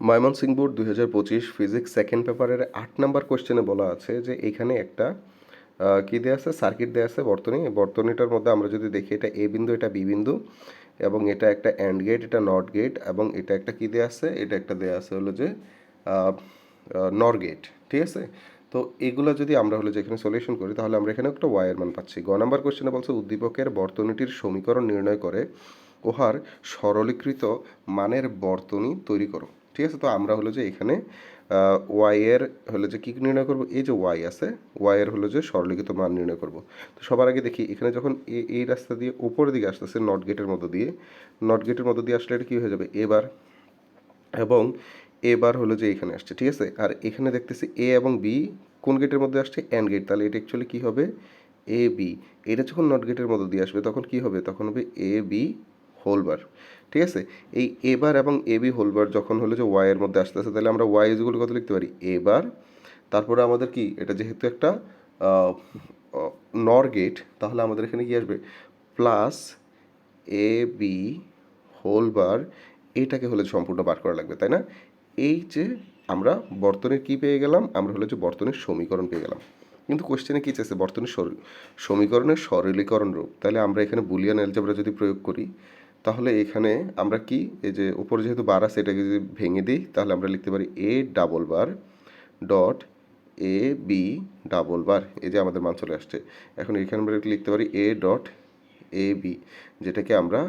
Mymensingh board 2025 physics second পেপারের 8 number কোশ্চেনে বলা আছে যে এখানে একটা কী দেওয়া আছে, সার্কিট দেওয়া আছে বর্তনী। বর্তনীটার মধ্যে আমরা যদি দেখি এটা এ বিন্দু, এটা বি বিন্দু, এবং এটা একটা অ্যান্ড গেট, এটা নট গেট, এবং এটা একটা কী দেওয়া আছে, এটা একটা দেওয়া আছে হলো যে নর গেট। ঠিক আছে, তো এগুলো যদি আমরা হলো যে এখানে সলিউশন করি তাহলে আমরা এখানে একটা ওয়াইয়ের মান পাচ্ছি। গ নাম্বার কোশ্চেনে বলছে উদ্দীপকের বর্তনীটির সমীকরণ নির্ণয় করে উহার সরলীকৃত মানের বর্তনী তৈরি করো। ঠিক আছে, তো আমরা হলো যে এখানে ওয়াইয়ের হলো যে কী নির্ণয় করব, এই যে ওয়াই আছে, ওয়াইয়ের হলো যে সরলীকৃত মান নির্ণয় করব। তো সবার আগে দেখি এখানে যখন এই রাস্তা দিয়ে উপরের দিকে আসতেছে নট গেটের মধ্য দিয়ে, নট গেটের মধ্য দিয়ে আসলে এটা কী হয়ে যাবে এবার, এবং এবার হলো যে এখানে আসছে। ঠিক আছে, আর এখানে দেখতেছি এ এবং বি কোন গেটের মধ্যে আসছে, অ্যান্ড গেট, তাহলে এটা অ্যাকচুয়ালি কী হবে এ বি। এটা যখন নট গেটের মধ্য দিয়ে আসবে তখন কি হবে, তখন হবে এ বি হোলবার। ঠিক আছে, এই এবার এবং এ বি হোলবার যখন হলো যে ওয়াইয়ের মধ্যে আসতেছে তাহলে আমরা ওয়াই ইজগুলো কত লিখতে পারি এবার, তারপরে আমাদের কি এটা যেহেতু একটা নর গেট তাহলে আমাদের এখানে কি আসবে প্লাস এ বি হোলবার, এইটাকে হলে সম্পূর্ণ বার করা লাগবে, তাই না? এই যে আমরা বর্তনীর কি পেয়ে গেলাম, আমরা হলো যে বর্তনীর সমীকরণ পেয়ে গেলাম। কিন্তু কোশ্চেনে কী চাইছে বর্তনীর সমীকরণের সরলীকরণ রূপ। তাহলে আমরা এখানে বুলিয়ান অ্যালজেব্রা যদি প্রয়োগ করি তাহলে এখানে আমরা কি এই যে উপরে যেহেতু বার আছে এটাকে যদি ভেঙে দিই তাহলে আমরা লিখতে পারি A double bar dot A B double bar, এই যে আমাদের মান চলে আসছে। এখন এখানে আমরা লিখতে পারি এ ডট এ বি, যেটাকে আমরা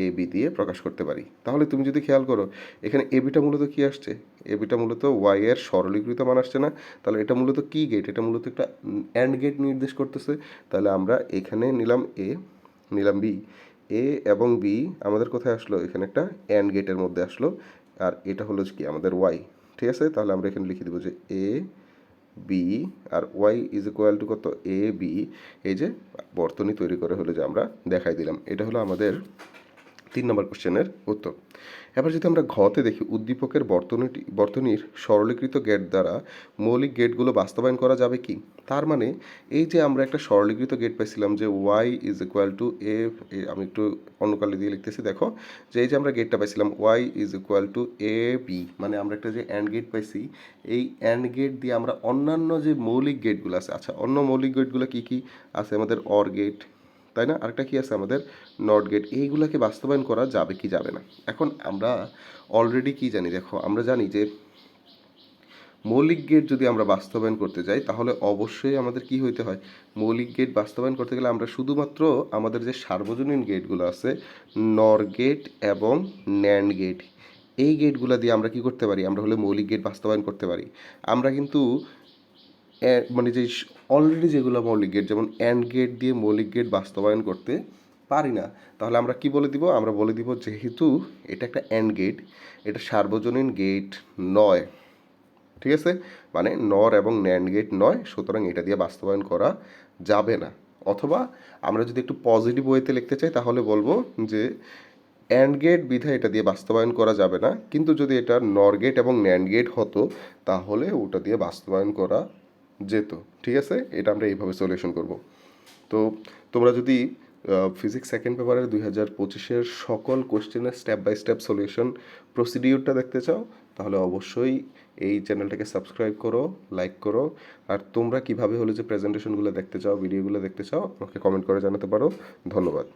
এ বি দিয়ে প্রকাশ করতে পারি। তাহলে তুমি যদি খেয়াল করো এখানে এ বিটা মূলত কী আসছে, এ বিটা মূলত ওয়াই এর সরলীকৃত মান আসছে না, তাহলে এটা মূলত কি গেট, এটা মূলত একটা অ্যান্ড গেট নির্দেশ করতেছে। তাহলে আমরা এখানে নিলাম এ, নিলাম বি, এ এবং বি আমাদের কোথায় আসলো, এখানে একটা অ্যান্ড গেটের মধ্যে আসলো, আর এটা হলো কি আমাদের ওয়াই। ঠিক আছে, তাহলে আমরা এখানে লিখে দেবো যে A B R Y is equal to কত এ বি, এই যে বর্তনী তৈরি করে হলো যে আমরা দেখাই দিলাম। এটা হলো আমাদের 3 নম্বর কোশ্চেনের উত্তর। এবার যদি আমরা ঘতে দেখি উদ্দীপকের বর্তনীর সরলীকৃত গেট দ্বারা মৌলিক গেটগুলো বাস্তবায়ন করা যাবে কি। তার মানে এই যে আমরা একটা সরলীকৃত গেট পাইছিলাম যে ওয়াই ইজ ইকুয়াল টু এ, আমি একটু অন্য কালি দিয়ে লিখতেছি, দেখো যে এই যে আমরা গেটটা পাইছিলাম Y is equal to A B, মানে আমরা একটা যে অ্যান্ড গেট পাইছি, এই অ্যান্ড গেট দিয়ে আমরা অন্যান্য যে মৌলিক গেটগুলো আছে, আচ্ছা অন্য মৌলিক গেটগুলো কী কী আছে, আমাদের অর গেট, তাই না, আরেকটা কি আছে আমাদের নট গেট, এইগুলোকে বাস্তবায়ন করা যাবে কি যাবে না। এখন আমরা অলরেডি কি জানি, দেখো আমরা জানি যে মৌলিক গেট যদি আমরা বাস্তবায়ন করতে যাই তাহলে অবশ্যই আমাদের কি হইতে হয়, মৌলিক গেট বাস্তবায়ন করতে গেলে আমরা শুধুমাত্র আমাদের যে সার্বজনীন গেটগুলো আছে নর গেট এবং ন্যান্ড গেট, এই গেটগুলো দিয়ে আমরা কি করতে পারি, আমরা হলে মৌলিক গেট বাস্তবায়ন করতে পারি। আমরা কিন্তু মানে যে অলরেডি যেগুলো মৌলিক গেট যেমন অ্যান্ড গেট দিয়ে মৌলিক গেট বাস্তবায়ন করতে পারি না। তাহলে আমরা কি বলে দিব, আমরা বলে দিব যেহেতু এটা একটা অ্যান্ড গেট, এটা সার্বজনীন গেট নয়। ঠিক আছে, মানে নর এবং ন্যান্ড গেট নয়, সুতরাং এটা দিয়ে বাস্তবায়ন করা যাবে না। অথবা আমরা যদি একটু পজিটিভ ওয়েতে লিখতে চাই তাহলে বলবো যে অ্যান্ড গেট বিধায় এটা দিয়ে বাস্তবায়ন করা যাবে না, কিন্তু যদি এটা নর গেট এবং ন্যান্ড গেট হতো তাহলে ওটা দিয়ে বাস্তবায়ন করা যেত। ঠিক আছে, এটা আমরা এইভাবে সলিউশন করব। তো তোমরা যদি ফিজিক্স সেকেন্ড পেপারের 2025-এর সকল কোশ্চেনের স্টেপ বাই স্টেপ সলিউশন প্রসিডিউরটা দেখতে চাও তাহলে অবশ্যই এই চ্যানেলটাকে সাবস্ক্রাইব করো, লাইক করো, আর তোমরা কিভাবে হলো যে প্রেজেন্টেশনগুলো দেখতে চাও, ভিডিওগুলো দেখতে চাও আমাকে কমেন্ট করে জানাতে পারো। ধন্যবাদ।